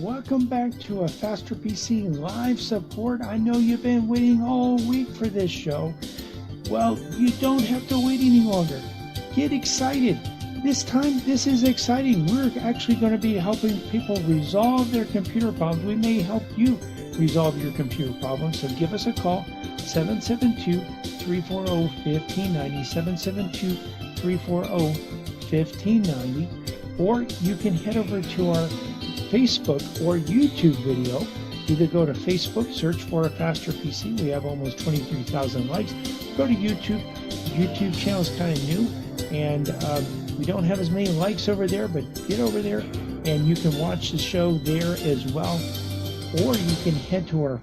Welcome back to a Faster PC live support. I know you've been waiting all week for this show. Well, you don't have to wait any longer. Get excited. This time, this is exciting. We're actually going to be helping people resolve their computer problems. We may help you resolve your computer problems. So give us a call, 772-340-1590, 772-340-1590. Or you can head over to our Facebook or YouTube video. Either go to Facebook, search for a Faster PC. We have almost 23,000 likes. Go to YouTube. YouTube channel is kind of new, and we don't have as many likes over there, but get over there and you can watch the show there as well. Or you can head to our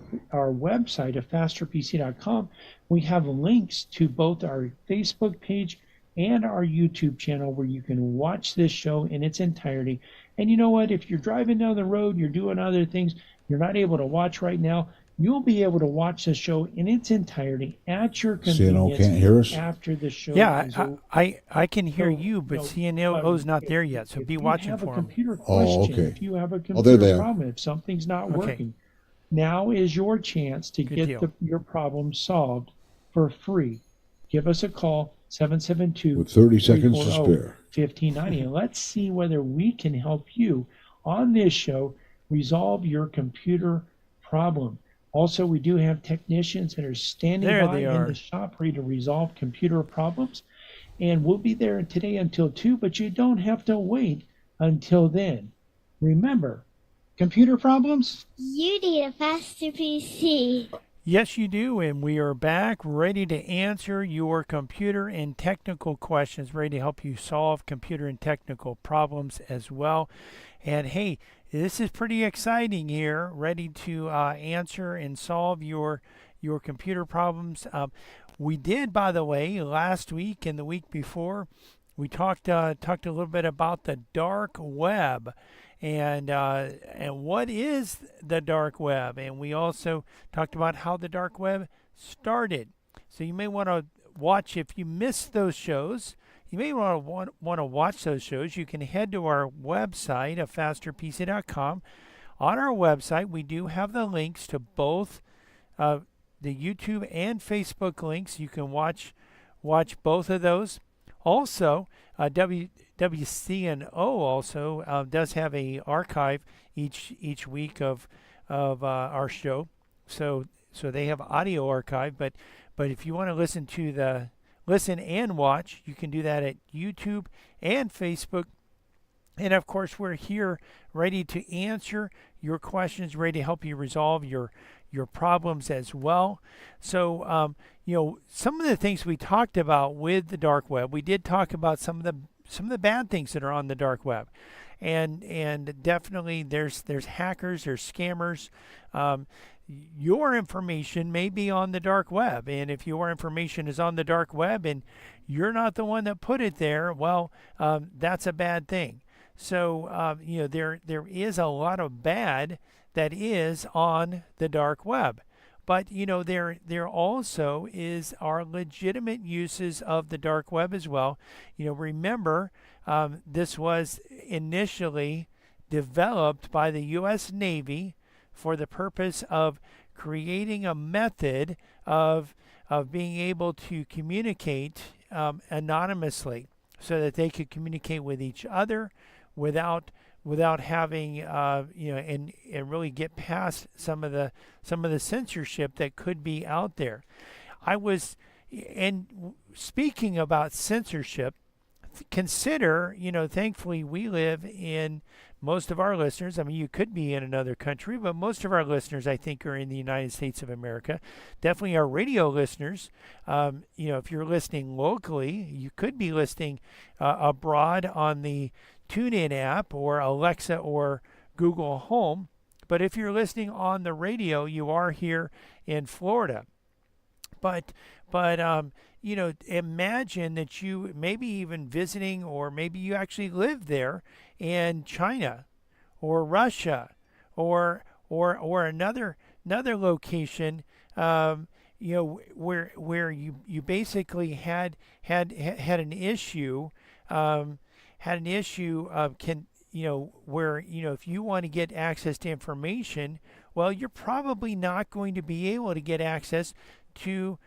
website at fasterpc.com. We have links to both our Facebook page and our YouTube channel where you can watch this show in its entirety. And you know what? If you're driving down the road, you're doing other things, you're not able to watch right now, you'll be able to watch the show in its entirety at your convenience. CNO can't hear us? After the show. Yeah, I can hear you, but CNO's not there yet, so be watching for him. If you have a computer question, okay. if you have a Oh, there they computer are. problem, if something's not Okay. working, now is your chance to Good get deal. your problem solved for free. Give us a call, 772 With 30 seconds to 340 spare. 1590, and let's see whether we can help you on this show resolve your computer problem. Also, we do have technicians that are standing There by they in are. the shop ready to resolve computer problems, and we'll be there today until 2, but you don't have to wait until then. Remember, computer problems? You need a faster PC. Yes, you do, and we are back ready to answer your computer and technical questions, ready to help you solve computer and technical problems as well. And hey, this is pretty exciting here, ready to answer and solve your computer problems. We did, by the way, last week and the week before, we talked a little bit about the dark web. And what is the dark web? And we also talked about how the dark web started. So you may want to watch, if you missed those shows, you may want to watch those shows. You can head to our website at fasterpc.com. On our website, we do have the links to both the YouTube and Facebook links. You can watch both of those. Also, WCNO also does have a archive each week of our show, so they have audio archive. But if you want to listen and watch, you can do that at YouTube and Facebook. And of course, we're here ready to answer your questions, ready to help you resolve your problems as well. So, some of the things we talked about with the dark web, we did talk about some of the bad things that are on the dark web, and definitely there's hackers, there's scammers. Your information may be on the dark web, and if your information is on the dark web and you're not the one that put it there, well, that's a bad thing. So there is a lot of bad that is on the dark web. But there also are legitimate uses of the dark web as well. Remember, this was initially developed by the U.S. Navy for the purpose of creating a method of being able to communicate anonymously, so that they could communicate with each other without having and really get past some of the censorship that could be out there. Speaking about censorship, consider, thankfully we live in, most of our listeners, I mean, you could be in another country, but most of our listeners, I think, are in the United States of America. Definitely our radio listeners, if you're listening locally, you could be listening abroad on the TuneIn app or Alexa or Google Home. But if you're listening on the radio, you are here in Florida. But imagine that you maybe even visiting, or maybe you actually live there in China or Russia or another location, where you basically had an issue, of where, if you want to get access to information, well, you're probably not going to be able to get access to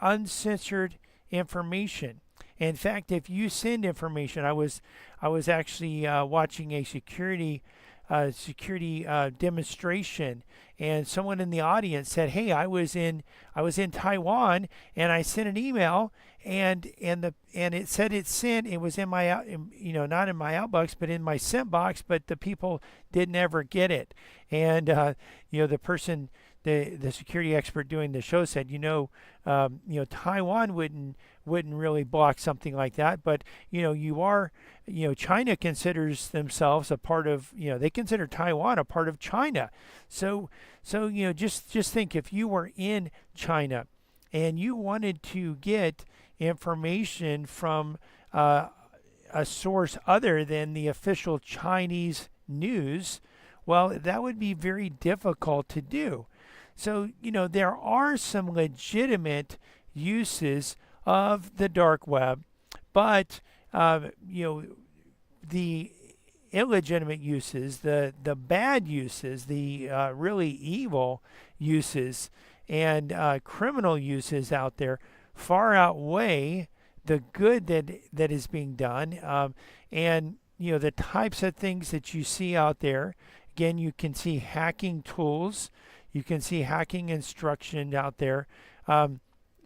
uncensored information. In fact, if you send information, I was actually watching a security demonstration, and someone in the audience said, "Hey, I was in Taiwan, and I sent an email, and it said it sent. It was in my not in my outbox, but in my sent box, but the people didn't ever get it." And the person, the security expert doing the show said, Taiwan wouldn't really block something like that, but China considers themselves a part of, they consider Taiwan a part of China. So just think, if you were in China and you wanted to get information from a source other than the official Chinese news, well, that would be very difficult to do. So, there are some legitimate uses of the dark web, but, the illegitimate uses, the bad uses, the really evil uses, and criminal uses out there far outweigh the good that is being done. And, the types of things that you see out there, again, you can see hacking tools. You can see hacking instruction out there.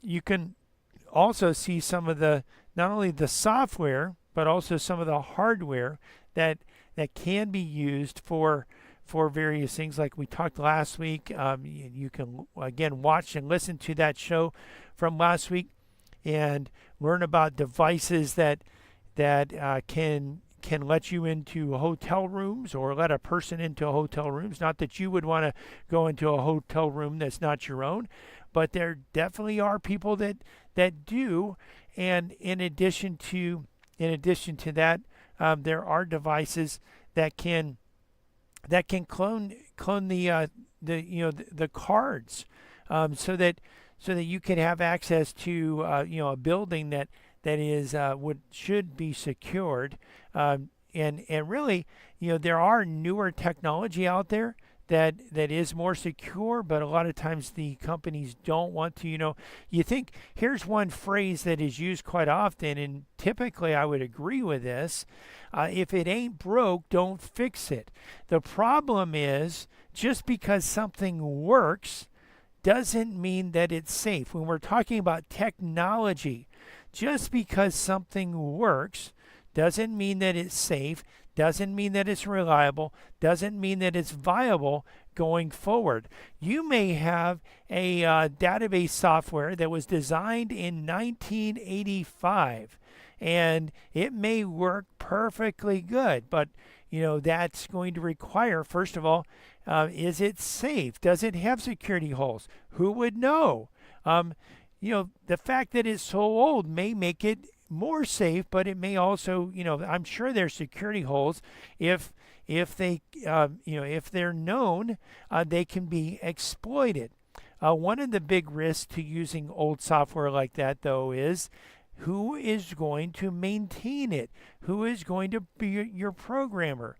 You can also see some of not only the software, but also some of the hardware that can be used for various things, like we talked last week. You can, again, watch and listen to that show from last week and learn about devices that can let you into hotel rooms, or let a person into hotel rooms. Not that you would want to go into a hotel room that's not your own, but there definitely are people that do. And in addition to that, there are devices that can clone the cards, so that you can have access to a building that is should be secured. And really, there are newer technology out there that is more secure, but a lot of times the companies don't want to. You think, here's one phrase that is used quite often, and typically I would agree with this: if it ain't broke, don't fix it. The problem is, just because something works doesn't mean that it's safe. When we're talking about technology, just because something works doesn't mean that it's safe, doesn't mean that it's reliable, doesn't mean that it's viable going forward. You may have a database software that was designed in 1985, and it may work perfectly good, but that's going to require, first of all, is it safe? Does it have security holes? Who would know? The fact that it's so old may make it more safe, but it may also, I'm sure there's security holes. If they, if they're known, they can be exploited. One of the big risks to using old software like that, though, is who is going to maintain it? Who is going to be your programmer?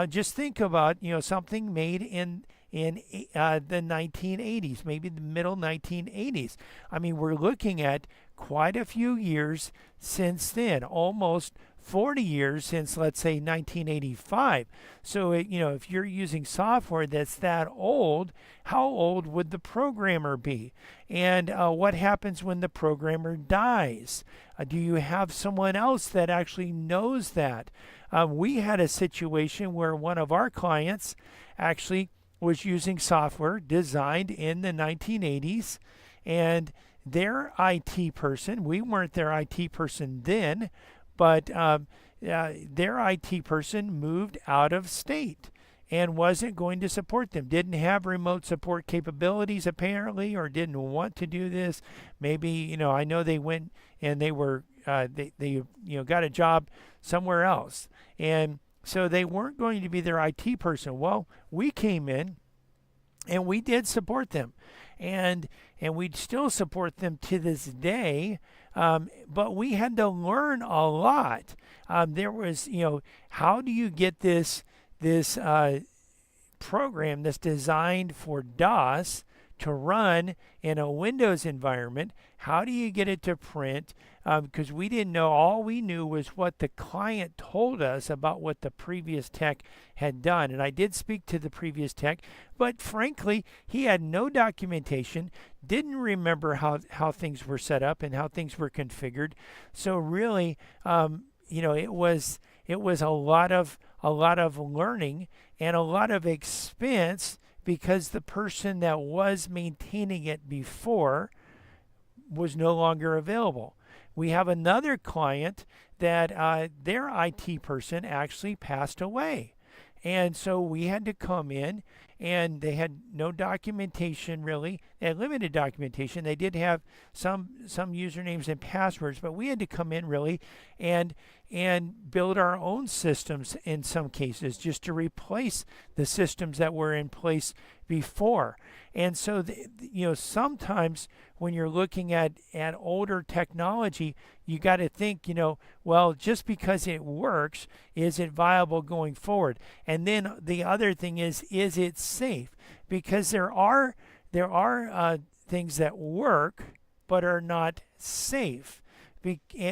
Just think about, something made in the 1980s, maybe the middle 1980s. I mean, we're looking at quite a few years since then, almost 40 years since, let's say, 1985. So, if you're using software that's that old, how old would the programmer be? And what happens when the programmer dies? Do you have someone else that actually knows that? We had a situation where one of our clients actually was using software designed in the 1980s, and their IT person, we weren't their IT person then, but their IT person moved out of state and wasn't going to support them. Didn't have remote support capabilities, apparently, or didn't want to do this. Maybe, I know they went and they were, they got a job somewhere else. And so they weren't going to be their IT person. Well, we came in and we did support them. And we'd still support them to this day. But we had to learn a lot. There was, how do you get this program that's designed for DOS to run in a Windows environment? How do you get it to print? Because we didn't know. All we knew was what the client told us about what the previous tech had done. And I did speak to the previous tech, but frankly, he had no documentation, didn't remember how things were set up and how things were configured. So really, it was a lot of learning and a lot of expense, because the person that was maintaining it before was no longer available. We have another client that their IT person actually passed away. And so we had to come in, and they had no documentation really. They had limited documentation. They did have some usernames and passwords, but we had to come in really and build our own systems in some cases, just to replace the systems that were in place before. And so sometimes when you're looking at older technology, you got to think, well, just because it works, is it viable going forward? And then the other thing is it safe? Because there are things that work but are not safe,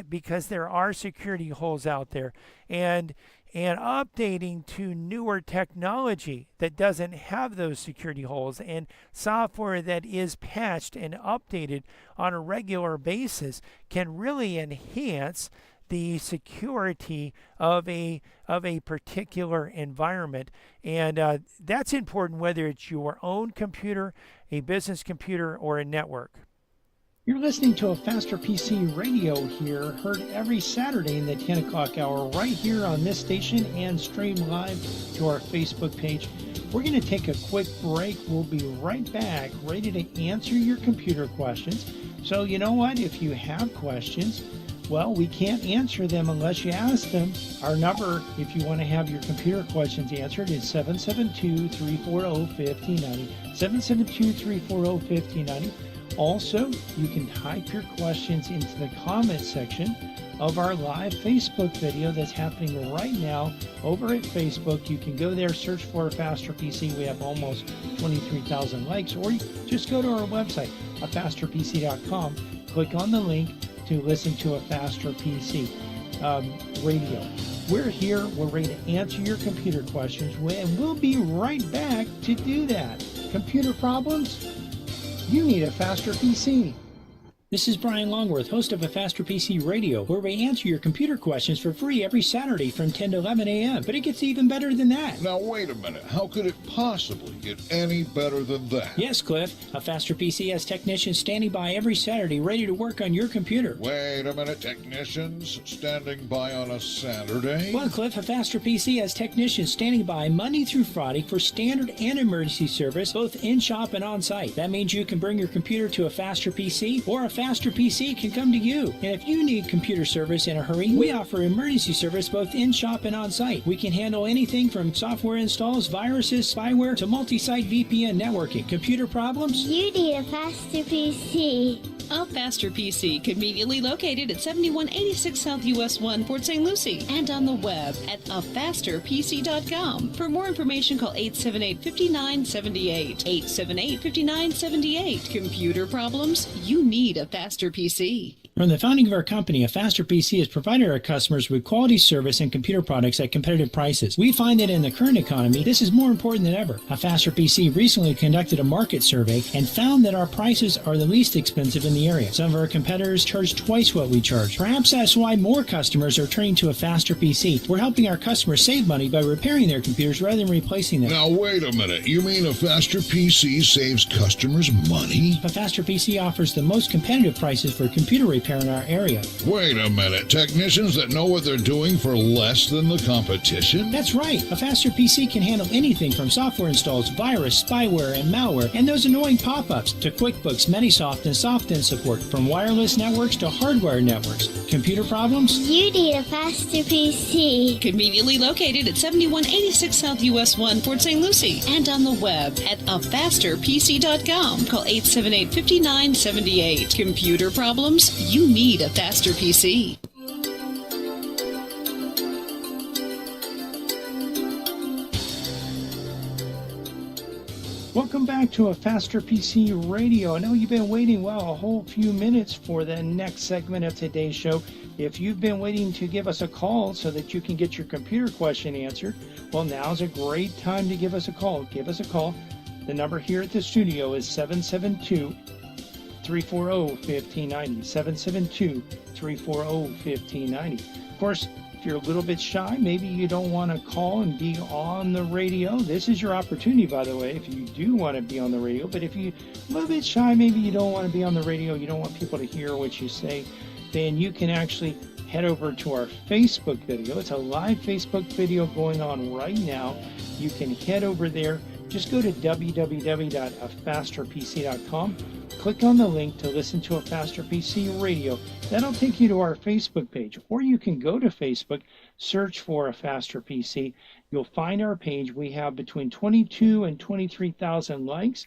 because there are security holes out there, and updating to newer technology that doesn't have those security holes, and software that is patched and updated on a regular basis can really enhance the security of a particular environment. And that's important, whether it's your own computer, a business computer, or a network. You're listening to a Faster PC radio here, heard every Saturday in the 10 o'clock hour right here on this station, and streamed live to our Facebook page. We're going to take a quick break. We'll be right back, ready to answer your computer questions. So you know what? If you have questions, well, we can't answer them unless you ask them. Our number, if you want to have your computer questions answered, is 772-340-5090. 772-340-5090. Also, you can type your questions into the comment section of our live Facebook video that's happening right now over at Facebook. You can go there, search for a Faster PC. We have almost 23,000 likes. Or you just go to our website, afasterpc.com. Click on the link to listen to a Faster PC radio. We're here. We're ready to answer your computer questions, and we'll be right back to do that. Computer problems? You need a Faster PC. This is Brian Longworth, host of a Faster PC Radio, where we answer your computer questions for free every Saturday from 10 to 11 a.m. But it gets even better than that. Now, wait a minute. How could it possibly get any better than that? Yes, Cliff. A Faster PC has technicians standing by every Saturday ready to work on your computer. Wait a minute. Technicians standing by on a Saturday? Well, Cliff, a Faster PC has technicians standing by Monday through Friday for standard and emergency service, both in-shop and on-site. That means you can bring your computer to a Faster PC, or a Faster PC can come to you. And if you need computer service in a hurry, we offer emergency service both in-shop and on-site. We can handle anything from software installs, viruses, spyware, to multi-site VPN networking. Computer problems? You need a Faster PC. A Faster PC, conveniently located at 7186 South US 1, Port St. Lucie, and on the web at afasterpc.com. For more information, call 878-5978. 878-5978. Computer problems? You need a Faster PC. From the founding of our company, a Faster PC has provided our customers with quality service and computer products at competitive prices. We find that in the current economy, this is more important than ever. A Faster PC recently conducted a market survey and found that our prices are the least expensive in the area. Some of our competitors charge twice what we charge. Perhaps that's why more customers are turning to a Faster PC. We're helping our customers save money by repairing their computers rather than replacing them. Now, wait a minute. You mean a Faster PC saves customers money? A Faster PC offers the most competitive prices for computer repair in our area. Wait a minute. Technicians that know what they're doing for less than the competition? That's right. A Faster PC can handle anything from software installs, virus, spyware, and malware, and those annoying pop-ups, to QuickBooks, Manysoft, and SoftIn support, from wireless networks to hardware networks. Computer problems? You need a Faster PC. Conveniently located at 7186 South US 1, Port St. Lucie, and on the web at afasterpc.com. Call 878-5978. Computer problems? You need a faster PC. Welcome back to a Faster PC Radio. I know you've been waiting, a whole few minutes for the next segment of today's show. If you've been waiting to give us a call so that you can get your computer question answered, well, now's a great time to give us a call. Give us a call. The number here at the studio is 772-340-1590, 772-340-1590. Of course, if you're a little bit shy, maybe you don't want to call and be on the radio, this is your opportunity, by the way, if you do want to be on the radio. But if you're a little bit shy, maybe you don't want to be on the radio, you don't want people to hear what you say, then you can actually head over to our Facebook video. It's a live Facebook video going on right now. You can head over there. Just go to www.afasterpc.com. Click on the link to listen to a Faster PC Radio. That'll take you to our Facebook page. Or you can go to Facebook, search for a Faster PC. You'll find our page. We have between 22 and 23,000 likes.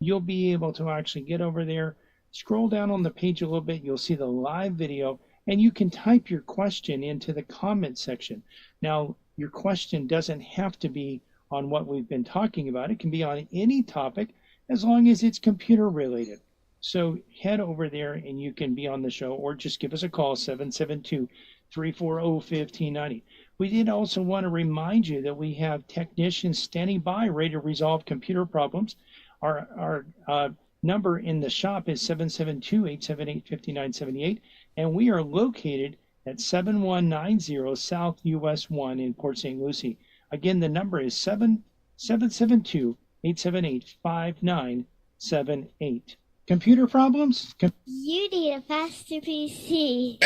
You'll be able to actually get over there, scroll down on the page a little bit. You'll see the live video, and you can type your question into the comment section. Now, your question doesn't have to be on what we've been talking about. It can be on any topic as long as it's computer related. So head over there and you can be on the show, or just give us a call, 772-340-1590. We did also want to remind you that we have technicians standing by ready to resolve computer problems. Our number in the shop is 772-878-5978, and we are located at 7190 South US 1 in Port St. Lucie. Again, the number is 772-878-5978. Computer problems? You need a faster PC.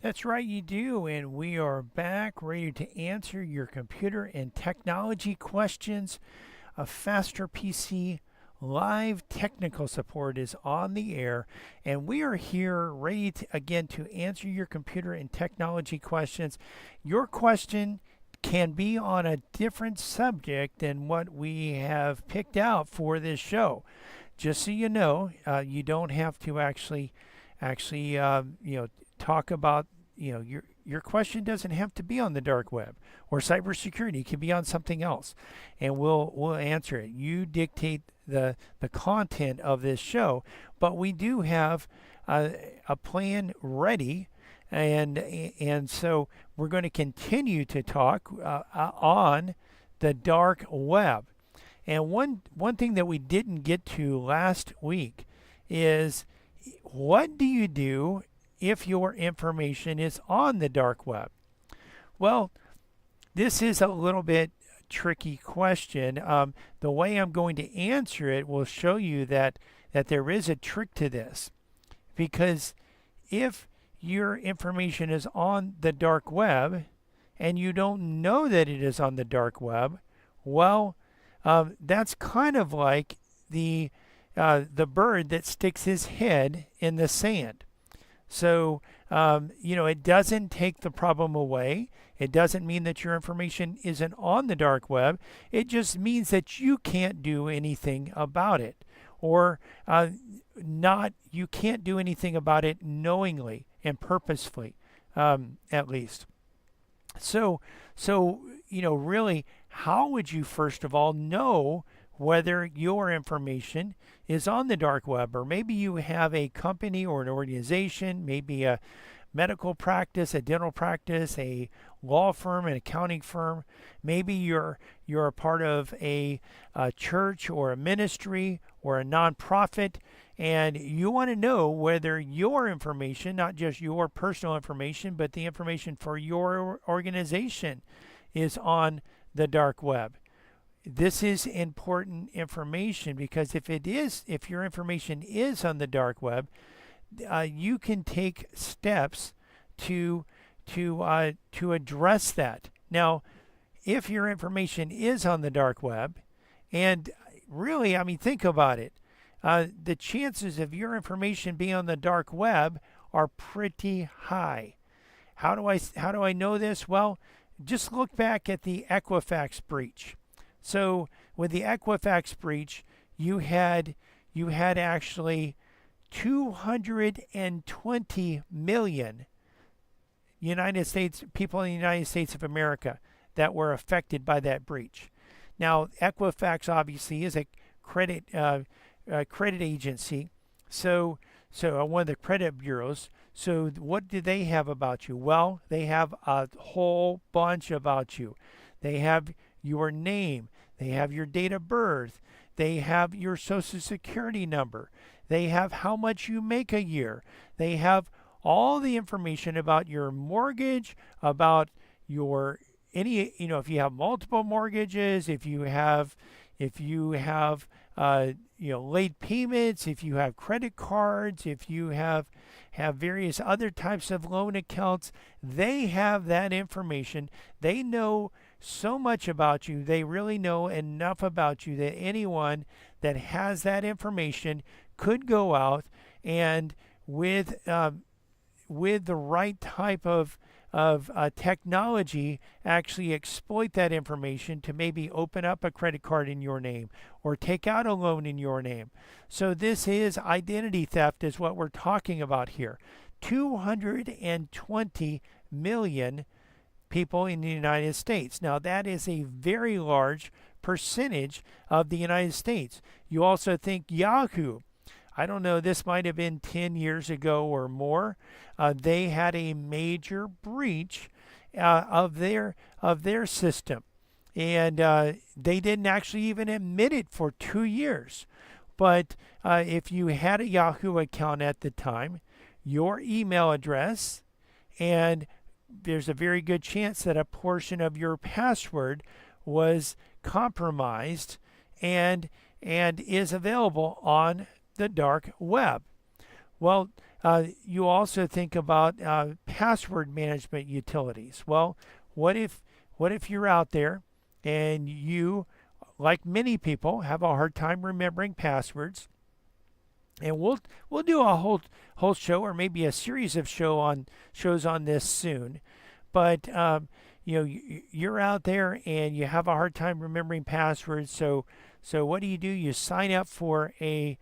That's right, you do. And we are back ready to answer your computer and technology questions. A Faster PC live technical support is on the air, and we are here ready to answer your computer and technology questions. Your question can be on a different subject than what we have picked out for this show. Just so you know, you don't have to actually talk about, your question doesn't have to be on the dark web or cybersecurity. It can be on something else, and we'll answer it. You dictate the content of this show, but we do have a plan ready, and so we're going to continue to talk on the dark web. And one thing that we didn't get to last week is, what do you do if your information is on the dark web? Well, this is a little bit tricky question. The way I'm going to answer it will show you that there is a trick to this, because if your information is on the dark web and you don't know that it is on the dark web, well, that's kind of like the bird that sticks his head in the sand. So, it doesn't take the problem away. It doesn't mean that your information isn't on the dark web. It just means that you can't do anything about it, or you can't do anything about it knowingly and purposefully, at least. So, really, how would you first of all know whether your information is on the dark web? Or maybe you have a company or an organization, maybe a medical practice, a dental practice, a law firm, an accounting firm. Maybe you're a part of a church or a ministry or a nonprofit, and you want to know whether your information, not just your personal information, but the information for your organization, is on the dark web. This is important information, because if your information is on the dark web, you can take steps to address that. Now, if your information is on the dark web, and really, think about it, the chances of your information being on the dark web are pretty high. How do I know this? Well, just look back at the Equifax breach. So with the Equifax breach, you had actually 220 million United States people in the United States of America that were affected by that breach. Now, Equifax obviously is a credit agency, so one of the credit bureaus. So what do they have about you? Well, they have a whole bunch about you. They have your name. They have your date of birth. They have your social security number. They have how much you make a year. They have all the information about your mortgage, about your if you have multiple mortgages, if you have late payments, if you have credit cards, if you have various other types of loan accounts, they have that information. They know so much about you. They really know enough about you that anyone that has that information could go out and with the right type of technology actually exploit that information to maybe open up a credit card in your name or take out a loan in your name. So this is identity theft is what we're talking about here. 220 million people in the United States. Now that is a very large percentage of the United States. You also think Yahoo. I don't know, this might have been 10 years ago or more. They had a major breach of their system. And they didn't actually even admit it for 2 years. But if you had a Yahoo account at the time, your email address, and there's a very good chance that a portion of your password was compromised and is available on the dark web. Well, you also think about password management utilities. Well, what if you're out there and you, like many people, have a hard time remembering passwords? And we'll do a whole show or maybe a series of shows on this soon. But you're out there and you have a hard time remembering passwords. So what do? You sign up for a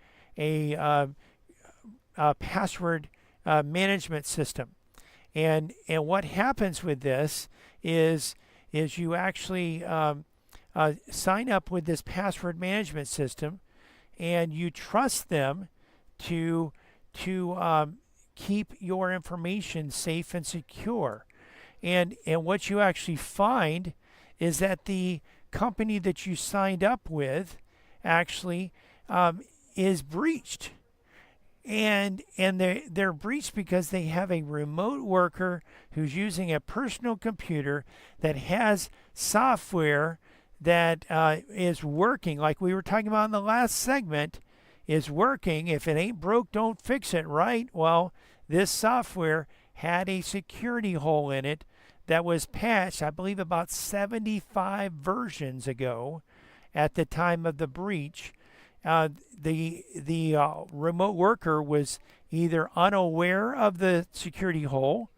password management system, and what happens with this is you actually sign up with this password management system, and you trust them to keep your information safe and secure, and what you actually find is that the company that you signed up with actually is breached, and they're breached because they have a remote worker who's using a personal computer that has software that is working, like we were talking about in the last segment, is working. If it ain't broke, don't fix it, right? Well, this software had a security hole in it that was patched, I believe, about 75 versions ago at the time of the breach. The remote worker was either unaware of the security hole,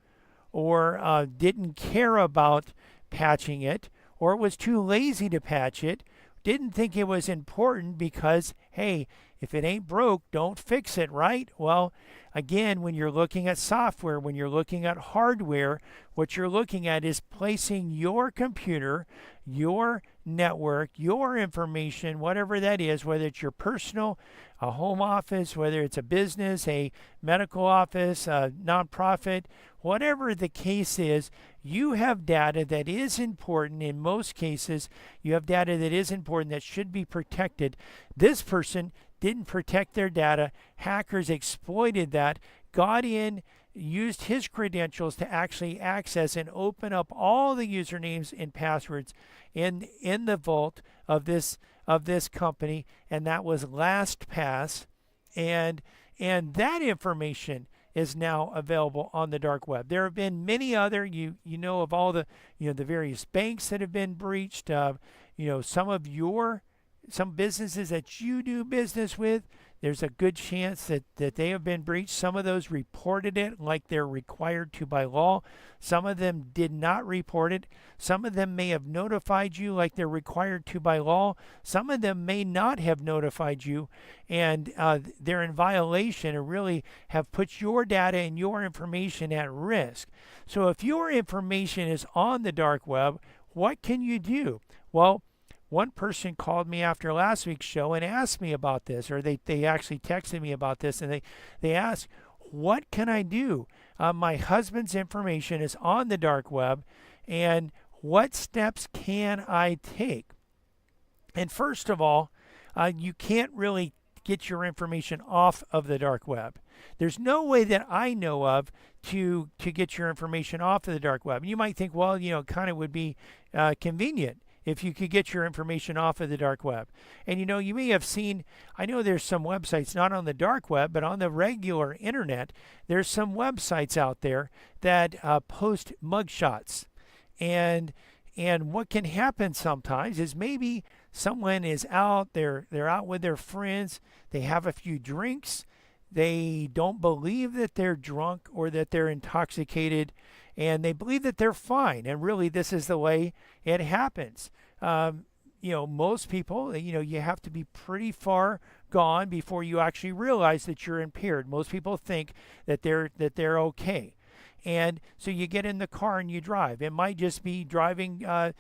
or didn't care about patching it, or was too lazy to patch it, didn't think it was important because, hey, if it ain't broke, don't fix it, right? Well, again, when you're looking at software, when you're looking at hardware, what you're looking at is placing your computer, your network, your information, whatever that is, whether it's your personal, a home office, whether it's a business, a medical office, a nonprofit, whatever the case is, you have data that is important. In most cases, you have data that is important that should be protected. This person didn't protect their data. Hackers exploited that, got in, used his credentials to actually access and open up all the usernames and passwords in the vault of this company, and that was LastPass, and that information is now available on the dark web. There have been many other, you know of all the the various banks that have been breached. Some businesses that you do business with, there's a good chance that they have been breached. Some of those reported it like they're required to by law. Some of them did not report it. Some of them may have notified you like they're required to by law. Some of them may not have notified you, and they're in violation and really have put your data and your information at risk. So if your information is on the dark web, what can you do? Well, one person called me after last week's show and asked me about this, or they actually texted me about this, and they asked, what can I do? My husband's information is on the dark web, and what steps can I take? And first of all, you can't really get your information off of the dark web. There's no way that I know of to get your information off of the dark web. You might think, well, it kind of would be convenient if you could get your information off of the dark web. And you may have seen, I know there's some websites, not on the dark web, but on the regular internet, there's some websites out there that post mugshots. And what can happen sometimes is maybe someone is out, they're out with their friends, they have a few drinks, they don't believe that they're drunk or that they're intoxicated, and they believe that they're fine. And really, this is the way it happens. Most people, you have to be pretty far gone before you actually realize that you're impaired. Most people think that they're okay. And so you get in the car and you drive. It might just be driving, a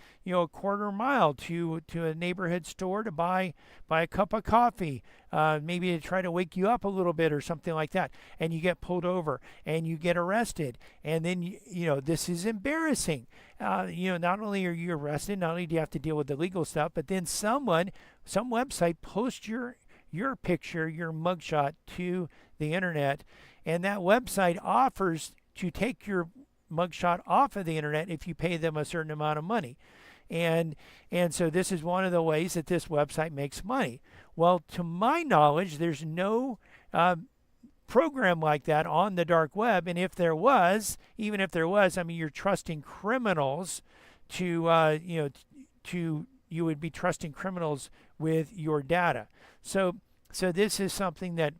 quarter mile to a neighborhood store to buy a cup of coffee, maybe to try to wake you up a little bit or something like that. And you get pulled over and you get arrested. And then, this is embarrassing. Not only are you arrested, not only do you have to deal with the legal stuff, but then some website posts your picture, your mugshot to the internet. And that website offers to take your mugshot off of the internet if you pay them a certain amount of money. And so this is one of the ways that this website makes money. Well, to my knowledge, there's no program like that on the dark web. And if there was, even if there was, you're trusting criminals you would be trusting criminals with your data. So this is something that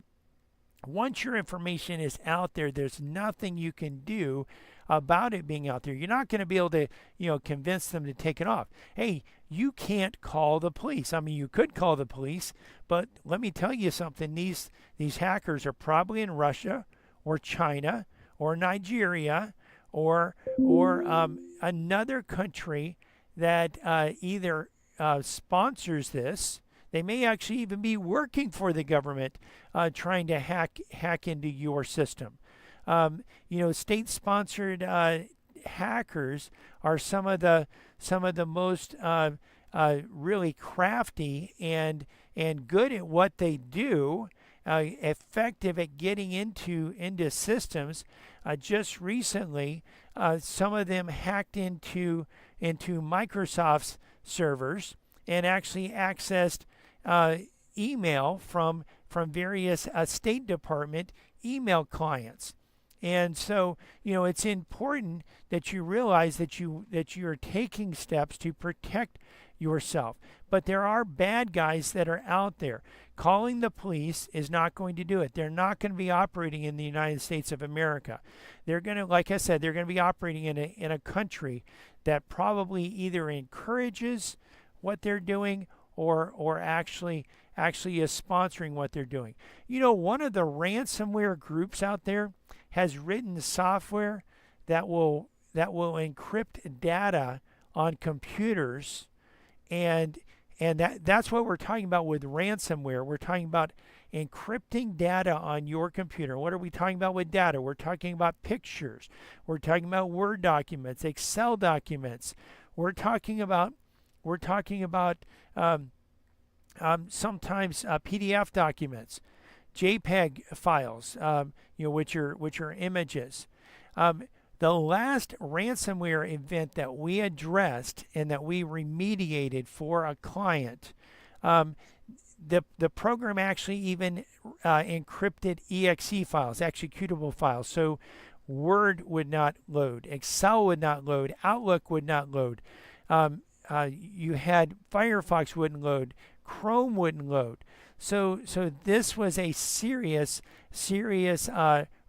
once your information is out there, there's nothing you can do about it being out there. You're not going to be able to, convince them to take it off. Hey, you can't call the police. You could call the police, but let me tell you something. These hackers are probably in Russia or China or Nigeria or another country that either sponsors this. They may actually even be working for the government, trying to hack into your system. State-sponsored hackers are some of the most really crafty and good at what they do, effective at getting into systems. Just recently, some of them hacked into Microsoft's servers and actually accessed email from various State Department email clients. And so, it's important that you realize that you're taking steps to protect yourself. But there are bad guys that are out there. Calling the police is not going to do it. They're not going to be operating in the United States of America. They're going to, like I said, they're going to be operating in a country that probably either encourages what they're doing or actually is sponsoring what they're doing. One of the ransomware groups out there has written software that will encrypt data on computers, and that's what we're talking about with ransomware. We're talking about encrypting data on your computer. What are we talking about with data? We're talking about pictures. We're talking about Word documents, Excel documents. We're talking about sometimes PDF documents, JPEG files, which are images. The last ransomware event that we addressed and that we remediated for a client, the program actually even encrypted EXE files, executable files. So Word would not load, Excel would not load, Outlook would not load. You had Firefox wouldn't load, Chrome wouldn't load. So this was a serious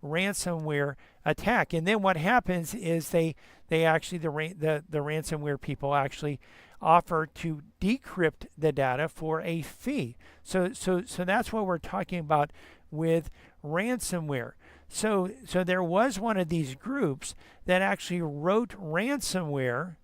ransomware attack. And then what happens is they actually the ransomware people actually offer to decrypt the data for a fee. So that's what we're talking about with ransomware. So there was one of these groups that actually wrote ransomware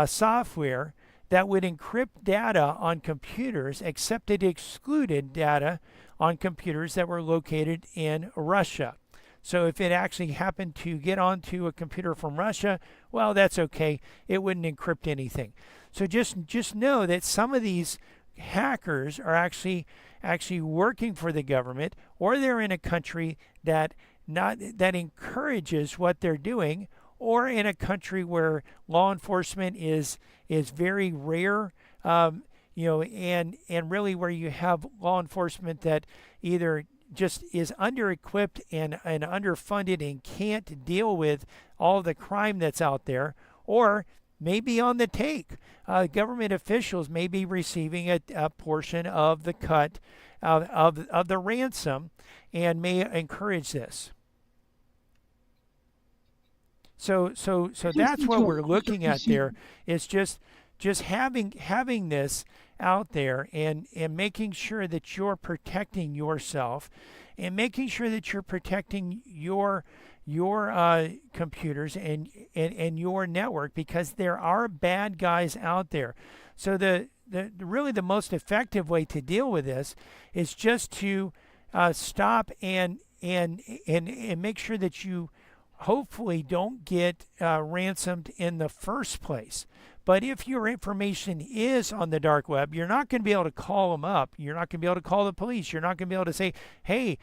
software that would encrypt data on computers, except it excluded data on computers that were located in Russia. So if it actually happened to get onto a computer from Russia, well, that's okay. It wouldn't encrypt anything. So just know that some of these hackers are actually working for the government, or they're in a country that encourages what they're doing, or in a country where law enforcement is very rare, and really where you have law enforcement that either just is under-equipped and underfunded and can't deal with all the crime that's out there, or maybe on the take. Government officials may be receiving a portion of the cut of the ransom and may encourage this. So that's what we're looking at there, is just having this out there and making sure that you're protecting yourself and making sure that you're protecting your computers and your network, because there are bad guys out there. So the really the most effective way to deal with this is just to stop and make sure that you hopefully don't get ransomed in the first place. But if your information is on the dark web, you're not going to be able to call them up. You're not going to be able to call the police. You're not going to be able to say, hey,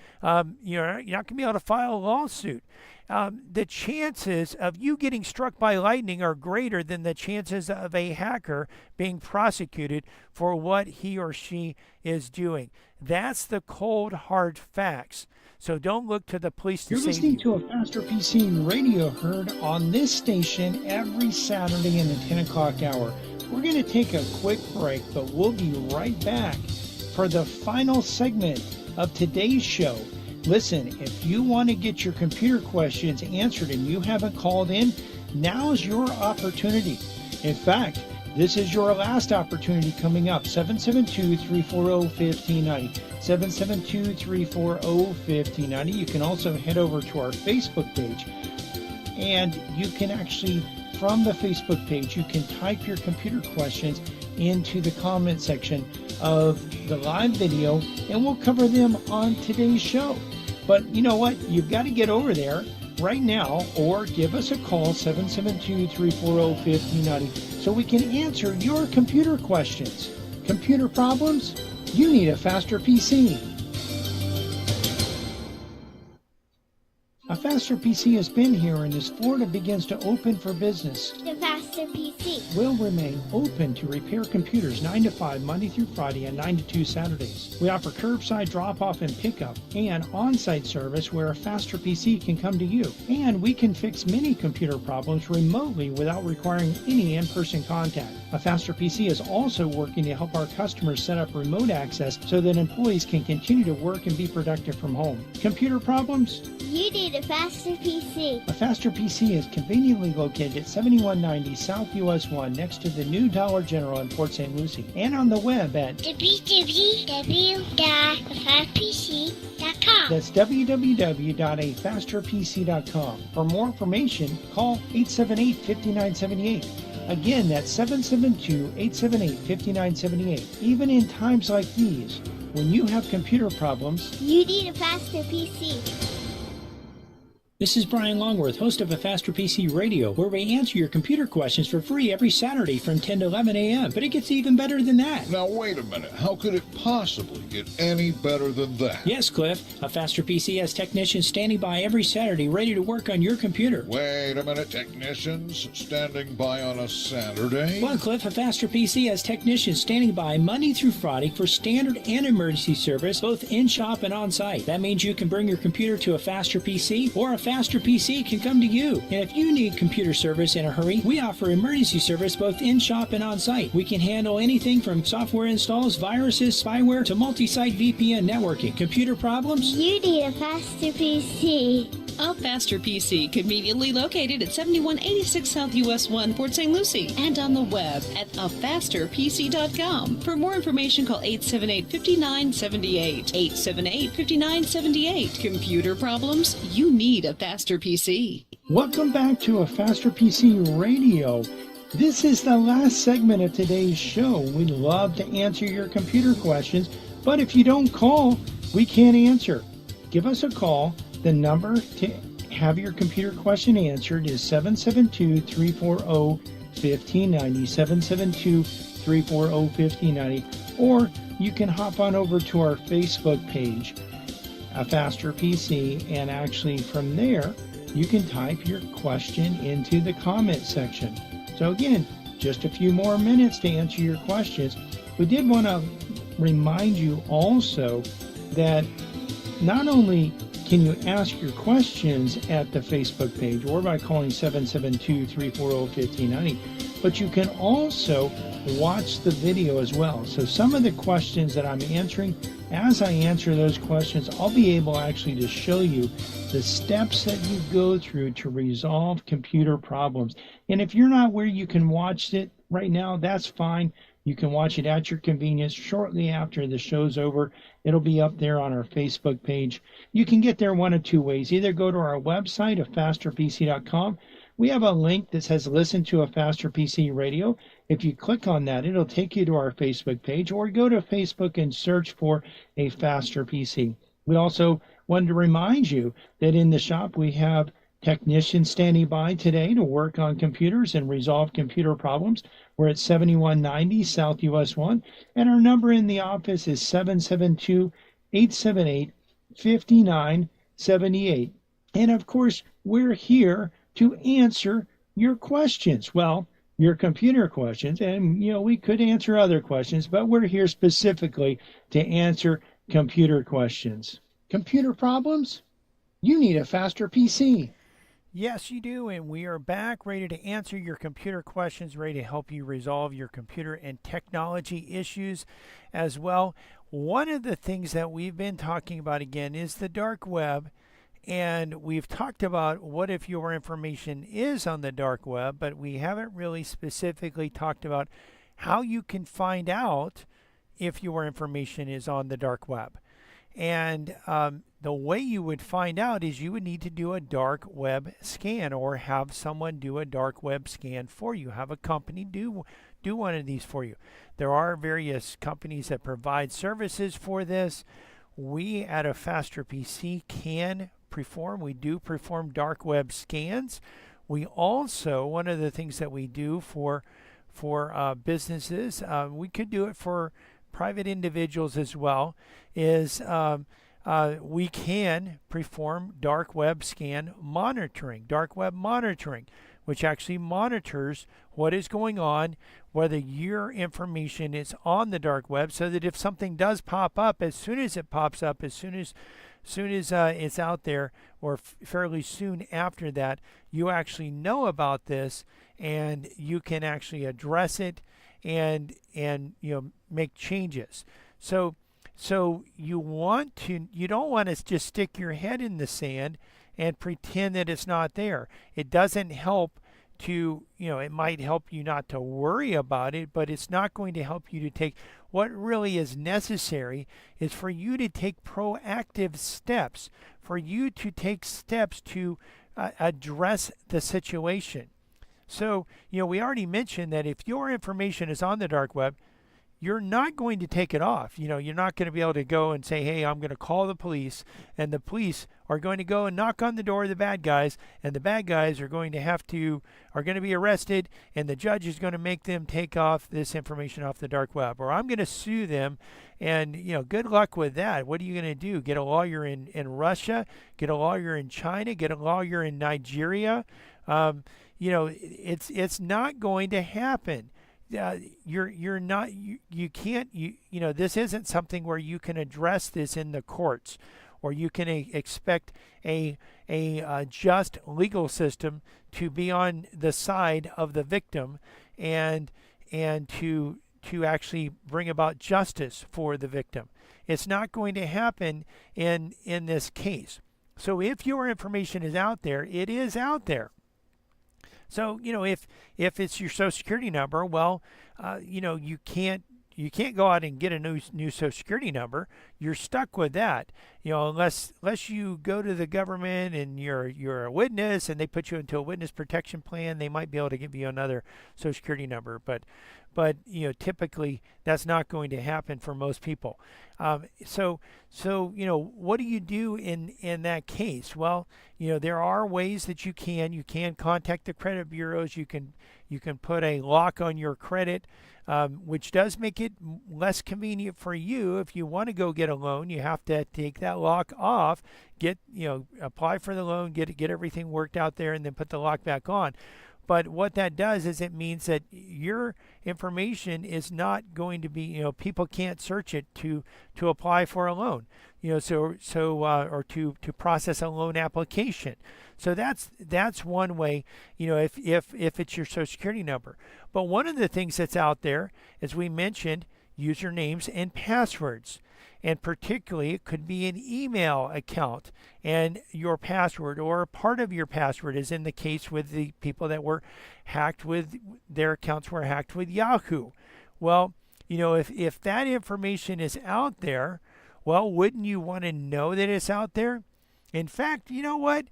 you're not going to be able to file a lawsuit. The chances of you getting struck by lightning are greater than the chances of a hacker being prosecuted for what he or she is doing. That's the cold, hard facts. So don't look to the police to You're save listening you. to a Faster PC radio heard on this station every Saturday in the 10 o'clock hour. We're going to take a quick break, but we'll be right back for the final segment of today's show. Listen, if you want to get your computer questions answered and you haven't called in, now's your opportunity. In fact, this is your last opportunity coming up. 772-340-1590. 772-340-1590. You can also head over to our Facebook page, and you can actually, from the Facebook page, you can type your computer questions into the comment section of the live video, and we'll cover them on today's show. But you know what? You've got to get over there right now, or give us a call, 772-340-1590, so we can answer your computer questions. Computer problems? You need a Faster PC. A Faster PC has been here, and as Florida begins to open for business, The Faster PC. will remain open to repair computers 9 to 5 Monday through Friday and 9 to 2 Saturdays. We offer curbside drop-off and pickup and on-site service where a Faster PC can come to you. And we can fix many computer problems remotely without requiring any in-person contact. A Faster PC is also working to help our customers set up remote access so that employees can continue to work and be productive from home. Computer problems? You need a Faster PC. A Faster PC is conveniently located at 7190 South US 1 next to the new Dollar General in Port St. Lucie, and on the web at www.afasterpc.com. that's www.afasterpc.com. For more information, call 878-5978. Again, that's 772-878-5978. Even in times like these, when you have computer problems, You need a Faster PC. This is Brian Longworth, host of A Faster PC Radio, where we answer your computer questions for free every Saturday from 10 to 11 a.m. But it gets even better than that. Now, wait a minute. How could it possibly get any better than that? Yes, Cliff. A Faster PC has technicians standing by every Saturday ready to work on your computer. Wait a minute. Technicians standing by on a Saturday? Well, Cliff, A Faster PC has technicians standing by Monday through Friday for standard and emergency service, both in-shop and on-site. That means you can bring your computer to A Faster PC or A Faster PC can come to you. And if you need computer service in a hurry, we offer emergency service both in-shop and on-site. We can handle anything from software installs, viruses, spyware, to multi-site VPN networking. Computer problems? You need a faster PC. A Faster PC, conveniently located at 7186 South US 1, Port St. Lucie, and on the web at afasterpc.com. For more information, call 878-5978. 878-5978. Computer problems? You need a Faster PC. Welcome back to A Faster PC Radio. This is the last segment of today's show. We'd love to answer your computer questions, but if you don't call, we can't answer. Give us a call. The number to have your computer question answered is 772-340-1590, 772-340-1590, or you can hop on over to our Facebook page, A Faster PC, and actually from there, you can type your question into the comment section. So again, just a few more minutes to answer your questions. We did want to remind you also that not only can you ask your questions at the Facebook page or by calling 772-340-1590, but you can also watch the video as well. So some of the questions that I'm answering, as I answer those questions, I'll be able actually to show you the steps that you go through to resolve computer problems. And if you're not where you can watch it right now, that's fine. You can watch it at your convenience shortly after the show's over. It'll be up there on our Facebook page. You can get there one of two ways. Either go to our website, afasterpc.com. We have a link that says listen to A Faster PC Radio. If you click on that, it'll take you to our Facebook page, or go to Facebook and search for A Faster PC. We also wanted to remind you that in the shop we have technicians standing by today to work on computers and resolve computer problems. We're at 7190 South US 1, and our number in the office is 772-878-5978. And of course, we're here to answer your questions. Well, your computer questions, and we could answer other questions, but we're here specifically to answer computer questions. Computer problems? You need a faster PC. Yes, you do, and we are back ready to answer your computer questions, ready to help you resolve your computer and technology issues as well. One of the things that we've been talking about again is the dark web, and we've talked about what if your information is on the dark web, but we haven't really specifically talked about how you can find out if your information is on the dark web. And the way you would find out is you would need to do a dark web scan, or have someone do a dark web scan for you. Have a company do one of these for you. There are various companies that provide services for this. We at A Faster PC can perform. We do perform dark web scans. We also, one of the things that we do for businesses, we could do it for private individuals as well, is we can perform dark web scan monitoring, dark web monitoring, which actually monitors what is going on, whether your information is on the dark web, so that if something does pop up, as soon as it pops up, as soon as it's out there, or fairly soon after that, you actually know about this, and you can actually address it and make changes. So you don't want to just stick your head in the sand and pretend that it's not there. It doesn't help to, it might help you not to worry about it, but it's not going to help you to take, what really is necessary is for you to take proactive steps, for you to take steps to address the situation. So, we already mentioned that if your information is on the dark web, you're not going to take it off. You're not going to be able to go and say, hey, I'm going to call the police, and the police are going to go and knock on the door of the bad guys, and the bad guys are going to be arrested, and the judge is going to make them take off this information off the dark web, or I'm going to sue them, and good luck with that. What are you going to do? Get a lawyer in Russia, get a lawyer in China, get a lawyer in Nigeria? It's not going to happen. You can't, this isn't something where you can address this in the courts or you can expect a just legal system to be on the side of the victim and to actually bring about justice for the victim. It's not going to happen in this case. So if your information is out there, it is out there. So, if it's your Social Security number, well, you can't go out and get a new Social Security number. You're stuck with that, unless you go to the government and you're a witness and they put you into a witness protection plan. They might be able to give you another Social Security number, but typically that's not going to happen for most people. So what do you do in that case? Well, there are ways that you can contact the credit bureaus. You can put a lock on your credit, which does make it less convenient for you. If you want to go get a loan, you have to take that lock off, apply for the loan, get everything worked out there, and then put the lock back on. But what that does is it means that your information is not going to be, people can't search it to apply for a loan, or to process a loan application. So that's one way, if it's your Social Security number. But one of the things that's out there, as we mentioned, usernames and passwords. And particularly, it could be an email account and your password, or part of your password, is in the case with the people that were hacked with their accounts were hacked with Yahoo. Well, if that information is out there, well, wouldn't you want to know that it's out there? In fact, you know what?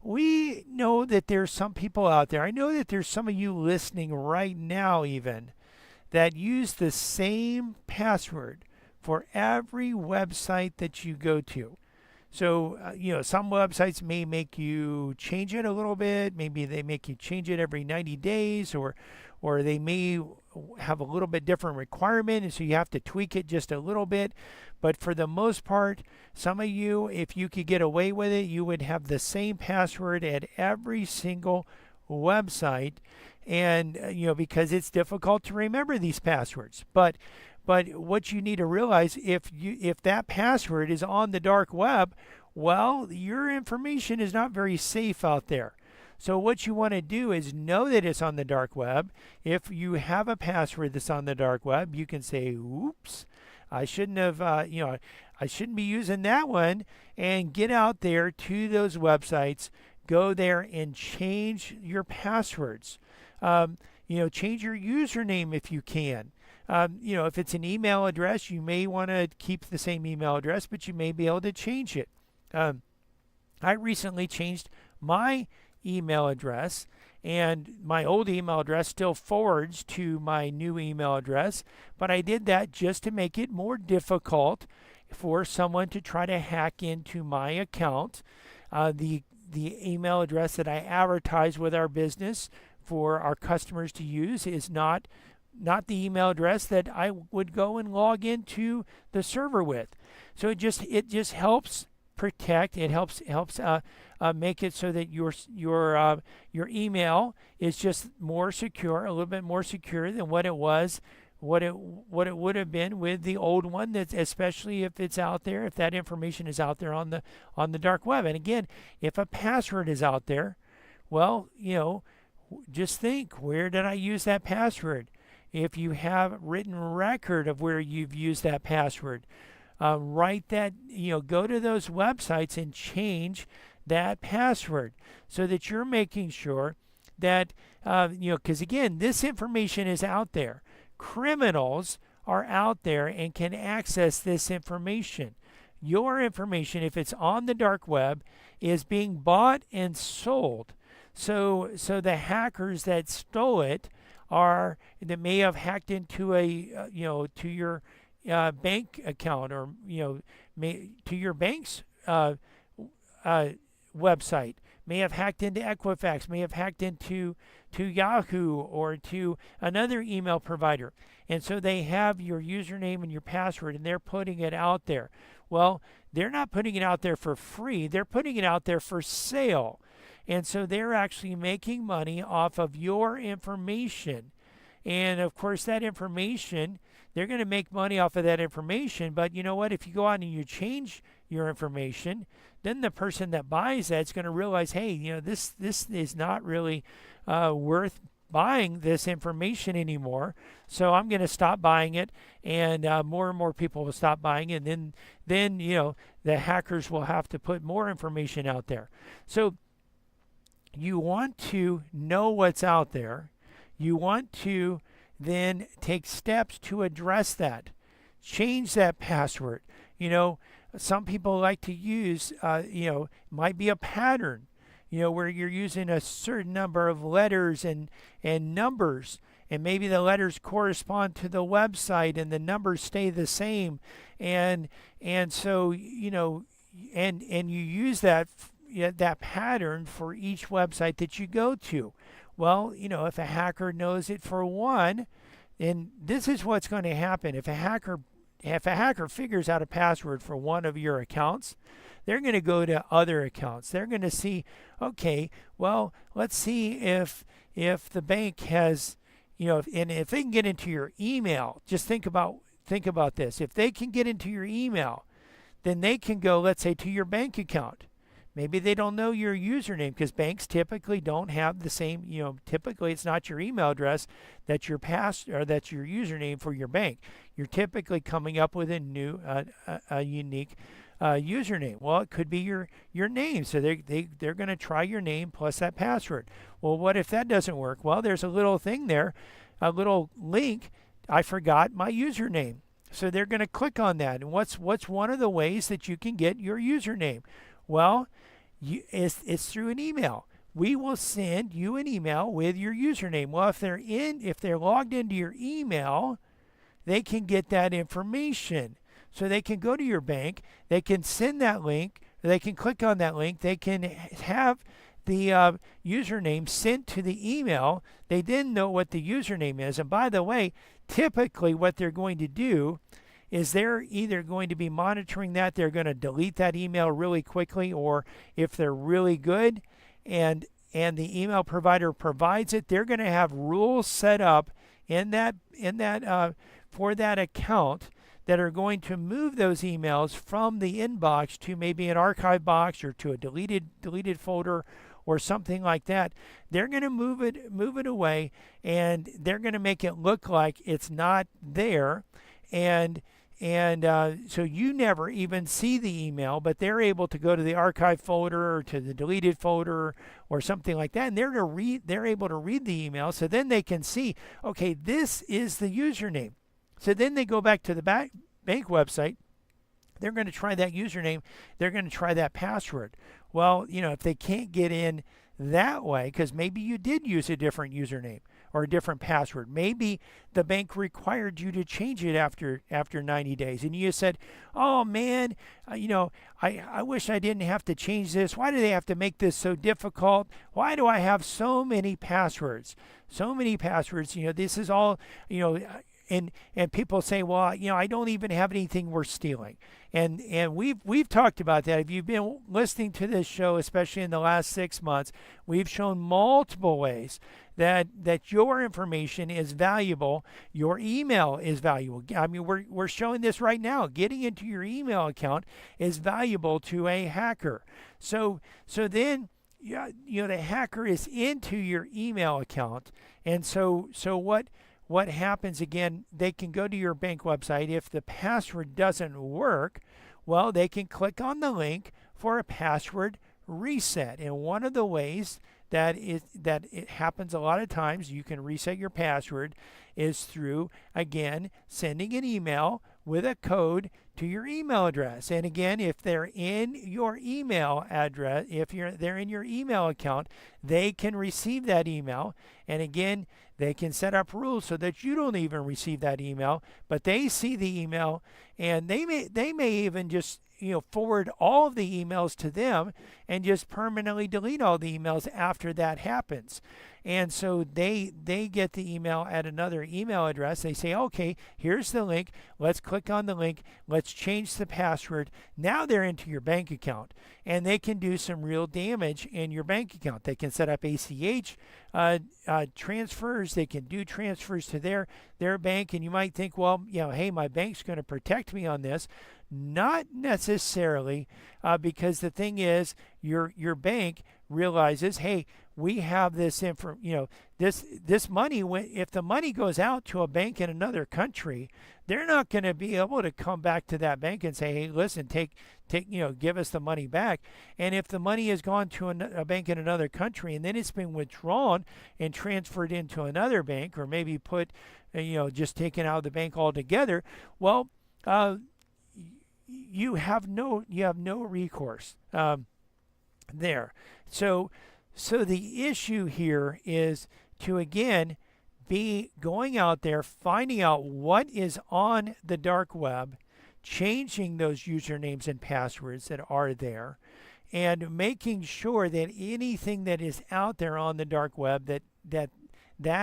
We know that there's some people out there. I know that there's some of you listening right now even that use the same password for every website that you go to. So, some websites may make you change it a little bit. Maybe they make you change it every 90 days, or they may have a little bit different requirement, and so you have to tweak it just a little bit. But for the most part, some of you, if you could get away with it, you would have the same password at every single website, and because it's difficult to remember these passwords. But what you need to realize, if that password is on the dark web, well, your information is not very safe out there. So what you want to do is know that it's on the dark web. If you have a password that's on the dark web, you can say, "Oops, I shouldn't have, I shouldn't be using that one," and get out there to those websites. Go there and change your passwords. Change your username if you can. If it's an email address, you may want to keep the same email address, but you may be able to change it. I recently changed my email address, and my old email address still forwards to my new email address, but I did that just to make it more difficult for someone to try to hack into my account. The email address that I advertise with our business for our customers to use is not the email address that I would go and log into the server with. So it just helps protect. It helps make it so that your email is just more secure, a little bit more secure than what it was, what it would have been with the old one. That, especially if it's out there, if that information is out there on the dark web. And again, if a password is out there, well, just think, where did I use that password? If you have written record of where you've used that password, write that, go to those websites and change that password so that you're making sure that, because again, this information is out there. Criminals are out there and can access this information. Your information, if it's on the dark web, is being bought and sold. So the hackers that stole it that may have hacked into to your bank account, or to your bank's website, may have hacked into Equifax, may have hacked into Yahoo or to another email provider, and so they have your username and your password, and they're putting it out there. Well, they're not putting it out there for free, they're putting it out there for sale. And so they're actually making money off of your information. And of course, that information, they're going to make money off of that information. But you know what? If you go out and you change your information, then the person that buys that's going to realize, hey, this is not really worth buying this information anymore. So I'm going to stop buying it, and more people will stop buying it. And then the hackers will have to put more information out there. So you want to know what's out there. You want to then take steps to address that. Change that password. Some people like to use, might be a pattern, where you're using a certain number of letters and numbers, and maybe the letters correspond to the website and the numbers stay the same. And so, and you use that pattern for each website that you go to. Well, if a hacker knows it for one, then this is what's going to happen. If a hacker figures out a password for one of your accounts, they're going to go to other accounts. They're going to see, okay, well, let's see if the bank has, and if they can get into your email, just think about this. If they can get into your email, then they can go, let's say, to your bank account. Maybe they don't know your username, because banks typically don't have the same, typically it's not your email address that's your that's your username for your bank. You're typically coming up with a new, a unique username. Well, it could be your name. So they're going to try your name plus that password. Well, what if that doesn't work? Well, there's a little thing there, a little link. I forgot my username. So they're going to click on that. And what's one of the ways that you can get your username? Well, it's through an email. We will send you an email with your username. Well, if they're logged into your email, they can get that information. So they can go to your bank, they can send that link, they can click on that link, they can have the username sent to the email. They then know what the username is. And by the way, typically what they're going to do is they're either going to be monitoring that, they're going to delete that email really quickly, or if they're really good and the email provider provides it, they're going to have rules set up in that for that account that are going to move those emails from the inbox to maybe an archive box or to a deleted folder or something like that. They're going to move it away, and they're going to make it look like it's not there. And so you never even see the email, but they're able to go to the archive folder or to the deleted folder or something like that, and they're able to read the email. So then they can see, okay, this is the username. So then they go back to the bank website. They're going to try that username. They're going to try that password. Well, if they can't get in that way, because maybe you did use a different username or a different password. Maybe the bank required you to change it after 90 days. And you said, oh man, I wish I didn't have to change this. Why do they have to make this so difficult? Why do I have so many passwords? So many passwords, this is all, and people say, well, I don't even have anything worth stealing. And we've talked about that. If you've been listening to this show, especially in the last 6 months, we've shown multiple ways that your information is valuable. Your email is valuable. I mean, we're showing this right now. Getting into your email account is valuable to a hacker. So then the hacker is into your email account, and so what happens again, they can go to your bank website. If the password doesn't work, well, they can click on the link for a password reset. And one of the ways that it happens a lot of times, you can reset your password, is through, again, sending an email with a code to your email address. And again, if they're in your email address, they're in your email account, they can receive that email. And again, they can set up rules so that you don't even receive that email, but they see the email, and they may even just forward all of the emails to them and just permanently delete all the emails after that happens. And so they get the email at another email address. They say, okay, here's the link. Let's click on the link. Let's change the password. Now they're into your bank account, and they can do some real damage in your bank account. They can set up ACH transfers. They can do transfers to their bank, and you might think, well, hey, my bank's going to protect me on this. Not necessarily, because the thing is, your bank realizes, hey, we have this this money. If the money goes out to a bank in another country, they're not going to be able to come back to that bank and say, hey, listen, give us the money back. And if the money has gone to a bank in another country and then it's been withdrawn and transferred into another bank, or maybe put, just taken out of the bank altogether, well, you have no recourse there. So the issue here is to, again, be going out there, finding out what is on the dark web, changing those usernames and passwords that are there, and making sure that anything that is out there on the dark web that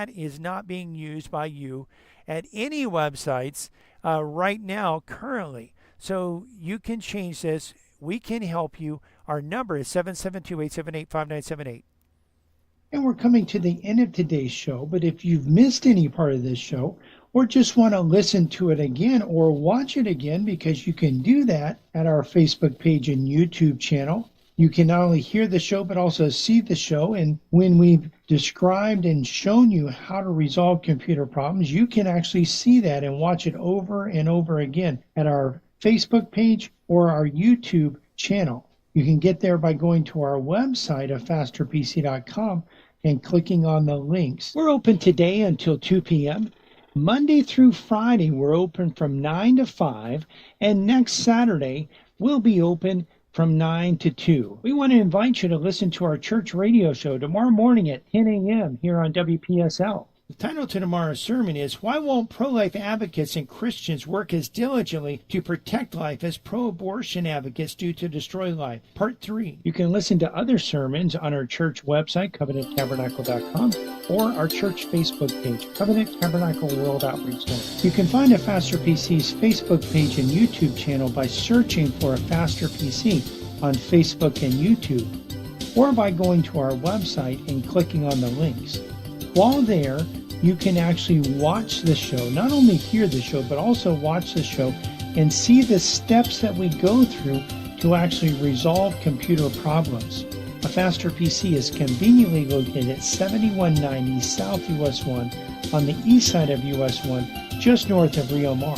is not being used by you at any websites right now currently. So you can change this. We can help you. Our number is 772-878-5978. And we're coming to the end of today's show, but if you've missed any part of this show, or just want to listen to it again or watch it again, because you can do that at our Facebook page and YouTube channel. You can not only hear the show, but also see the show. And when we've described and shown you how to resolve computer problems, you can actually see that and watch it over and over again at our Facebook page or our YouTube channel. You can get there by going to our website at fasterpc.com and clicking on the links. We're open today until 2 p.m. Monday through Friday, we're open from 9 to 5, and next Saturday, we'll be open from 9 to 2. We want to invite you to listen to our church radio show tomorrow morning at 10 a.m. here on WPSL. The title to tomorrow's sermon is, Why Won't Pro-Life Advocates and Christians Work as Diligently to Protect Life as Pro-Abortion Advocates Do to Destroy Life? Part 3. You can listen to other sermons on our church website, covenanttabernacle.com, or our church Facebook page, Covenant Tabernacle World Outreach Center. You can find a Faster PC's Facebook page and YouTube channel by searching for a Faster PC on Facebook and YouTube, or by going to our website and clicking on the links. While there, you can actually watch the show, not only hear the show, but also watch the show and see the steps that we go through to actually resolve computer problems. A Faster PC is conveniently located at 7190 South US 1 on the east side of US 1, just north of Rio Mar.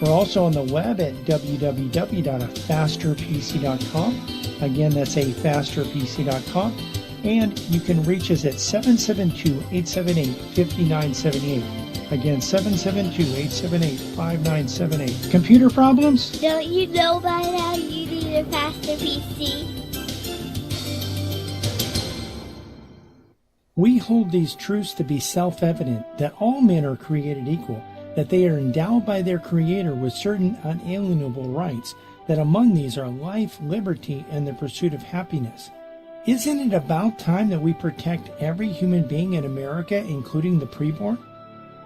We're also on the web at www.afasterpc.com. Again, that's afasterpc.com. And you can reach us at 772-878-5978. Again, 772-878-5978. Computer problems? Don't you know by now you need a Faster PC? We hold these truths to be self-evident, that all men are created equal, that they are endowed by their Creator with certain unalienable rights, that among these are life, liberty, and the pursuit of happiness. Isn't it about time that we protect every human being in America, including the preborn?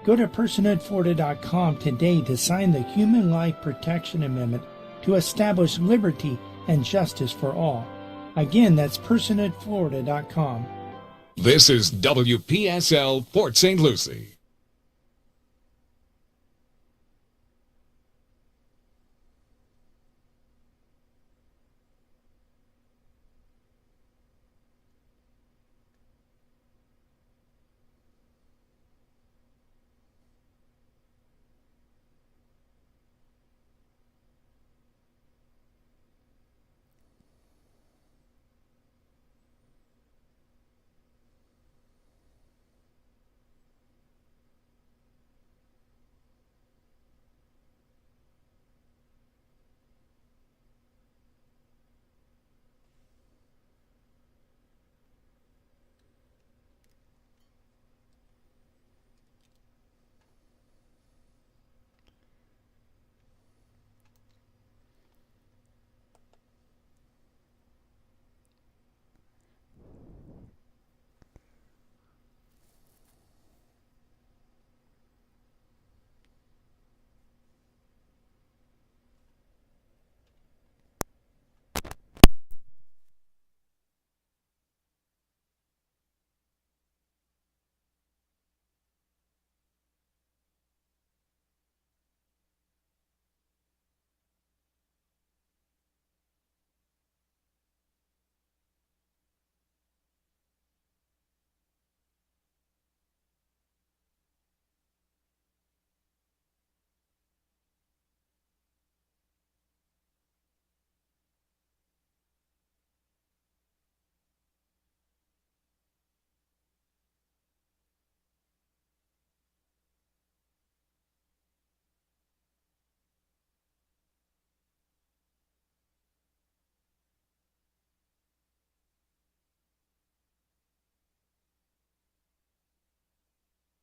Go to personhoodflorida.com today to sign the Human Life Protection Amendment to establish liberty and justice for all. Again, that's personhoodflorida.com. This is WPSL Port St. Lucie.